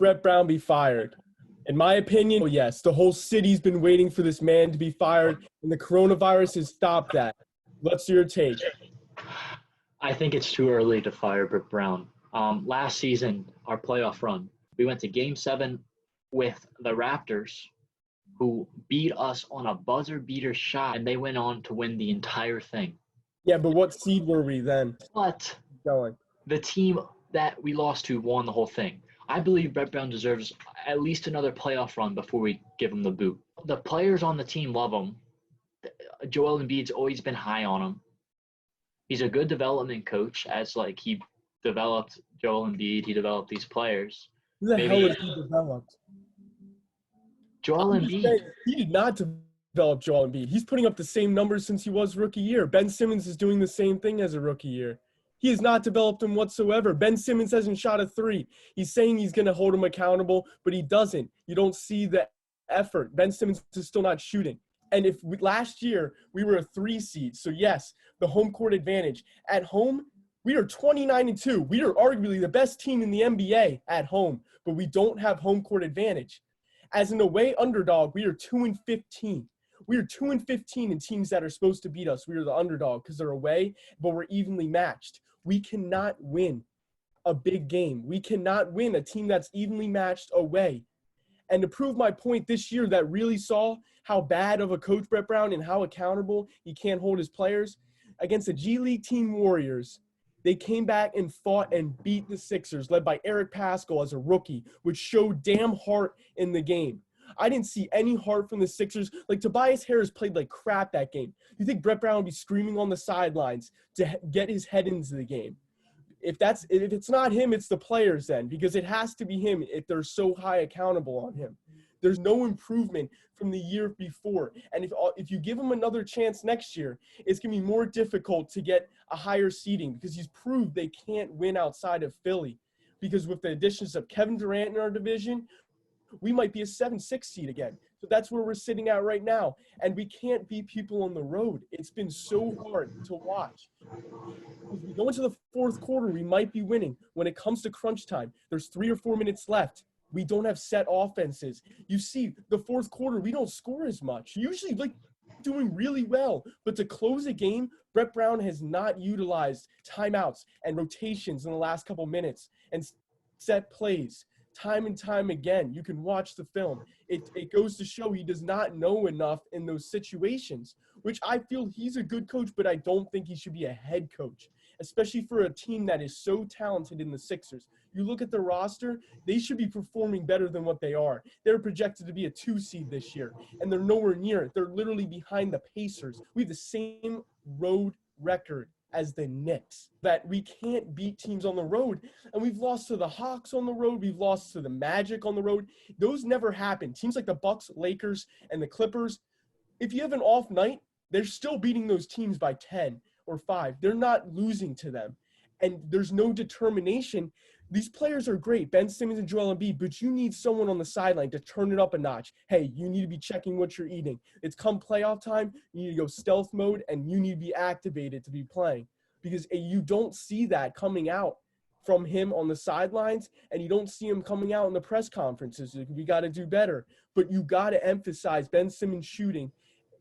Brett Brown be fired? In my opinion, yes. The whole city's been waiting for this man to be fired, and the coronavirus has stopped that. What's your take? I think it's too early to fire Brett Brown. Last season, our playoff run, we went to Game 7 with the Raptors, who beat us on a buzzer beater shot, and they went on to win the entire thing. Yeah, but what seed were we then? But Going. the team that we lost to won the whole thing. I believe Brett Brown deserves at least another playoff run before we give him the boot. The players on the team love him. Joel Embiid's always been high on him. He's a good development coach, as like he developed Joel Embiid, he developed these players. Who the hell is he developed? Joel Embiid. He did not develop Joel Embiid. He's putting up the same numbers since he was rookie year. Ben Simmons is doing the same thing as a rookie year. He has not developed him whatsoever. Ben Simmons hasn't shot a three. He's saying he's going to hold him accountable, but he doesn't. You don't see the effort. Ben Simmons is still not shooting. And last year we were a 3 seed, so yes, the home court advantage. At home, we are 29-2. We are arguably the best team in the NBA at home, but we don't have home court advantage. As an away underdog, we are 2-15. We are 2-15 in teams that are supposed to beat us. We are the underdog because they're away, but we're evenly matched. We cannot win a big game. We cannot win a team that's evenly matched away. And to prove my point this year that really saw how bad of a coach Brett Brown and how accountable he can't hold his players, against the G League team Warriors, they came back and fought and beat the Sixers, led by Eric Paschall as a rookie, which showed damn heart in the game. I didn't see any heart from the Sixers. Like, Tobias Harris played like crap that game. You think Brett Brown would be screaming on the sidelines to get his head into the game? If it's not him, it's the players then, because it has to be him if they're so high accountable on him. There's no improvement from the year before. And if you give him another chance next year, it's going to be more difficult to get a higher seeding because he's proved they can't win outside of Philly. Because with the additions of Kevin Durant in our division, we might be a 7-6 seed again. So that's where we're sitting at right now. And we can't beat people on the road. It's been so hard to watch. If we go into the fourth quarter, we might be winning. When it comes to crunch time, there's 3 or 4 minutes left. We don't have set offenses. You see, the fourth quarter, we don't score as much. Usually, doing really well. But to close a game, Brett Brown has not utilized timeouts and rotations in the last couple minutes and set plays. Time and time again, you can watch the film. It goes to show he does not know enough in those situations, which I feel he's a good coach, but I don't think he should be a head coach, especially for a team that is so talented in the Sixers. You look at the roster, they should be performing better than what they are. They're projected to be a 2 seed this year, and they're nowhere near it. They're literally behind the Pacers. We have the same road record as the Knicks, that we can't beat teams on the road. And we've lost to the Hawks on the road. We've lost to the Magic on the road. Those never happen. Teams like the Bucks, Lakers, and the Clippers, if you have an off night, they're still beating those teams by 10 or 5. They're not losing to them. And there's no determination. These players are great, Ben Simmons and Joel Embiid, but you need someone on the sideline to turn it up a notch. Hey, you need to be checking what you're eating. It's come playoff time, you need to go stealth mode, and you need to be activated to be playing. Because you don't see that coming out from him on the sidelines, and you don't see him coming out in the press conferences. We got to do better. But you got to emphasize Ben Simmons shooting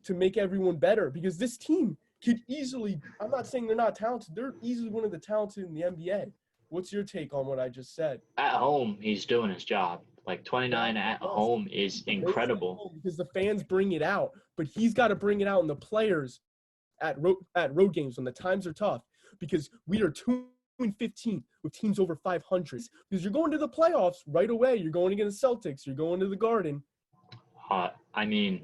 to make everyone better, because this team could easily – I'm not saying they're not talented. They're easily one of the talented in the NBA. What's your take on what I just said? At home, he's doing his job. Like 29 at home is incredible. Because the fans bring it out, but he's got to bring it out in the players at road games when the times are tough, because we are 2-15 with teams over 500. Because you're going to the playoffs right away. You're going against Celtics. You're going to the Garden. I mean,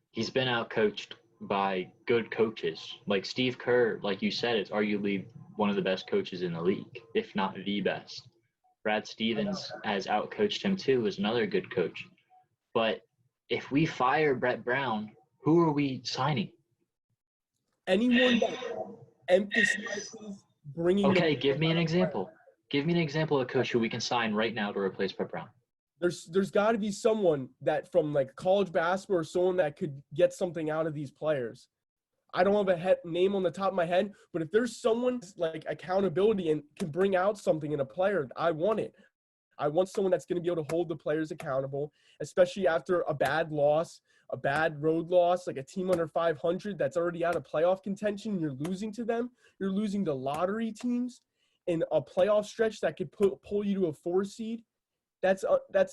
he's been outcoached by good coaches. Like Steve Kerr, like you said, is arguably one of the best coaches in the league, if not the best. Brad Stevens has outcoached him too, is another good coach. But if we fire Brett Brown, who are we signing? Anyone that emphasizes bringing. Okay, give me an example. Give me an example of a coach who we can sign right now to replace Brett Brown. There's got to be someone that from like college basketball or someone that could get something out of these players. I don't have a name on the top of my head, but if there's someone like accountability and can bring out something in a player, I want it. I want someone that's going to be able to hold the players accountable, especially after a bad loss, a bad road loss, like a team under 500 that's already out of playoff contention. You're losing to them. You're losing to lottery teams in a playoff stretch that could pull you to a 4 seed. That's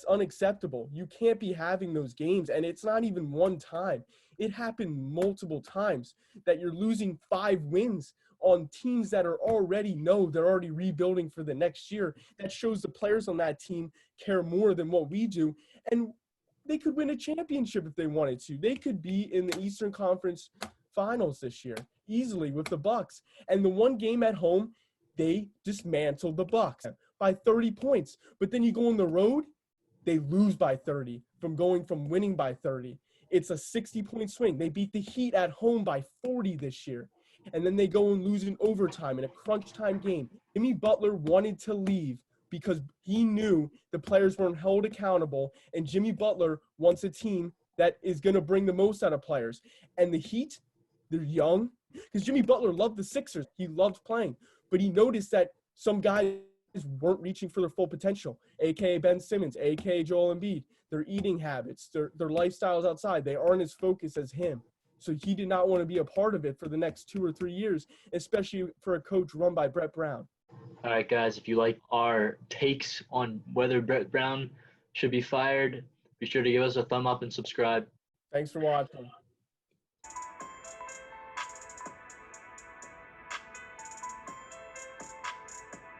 unacceptable. You can't be having those games, and it's not even one time. It happened multiple times that you're losing 5 wins on teams that are they're already rebuilding for the next year. That shows the players on that team care more than what we do, and they could win a championship if they wanted to. They could be in the Eastern Conference Finals this year easily with the Bucks. And the one game at home, they dismantled the Bucks by 30 points. But then you go on the road, they lose by 30 from winning by 30. It's a 60-point swing. They beat the Heat at home by 40 this year. And then they go and lose in overtime in a crunch time game. Jimmy Butler wanted to leave because he knew the players weren't held accountable, and Jimmy Butler wants a team that is going to bring the most out of players. And the Heat, they're young, because Jimmy Butler loved the Sixers. He loved playing, but he noticed that some guys weren't reaching for their full potential, a.k.a. Ben Simmons, a.k.a. Joel Embiid. Their eating habits, their lifestyles outside, they aren't as focused as him. So he did not want to be a part of it for the next 2 or 3 years, especially for a coach run by Brett Brown. All right, guys, if you like our takes on whether Brett Brown should be fired, be sure to give us a thumb up and subscribe. Thanks for watching.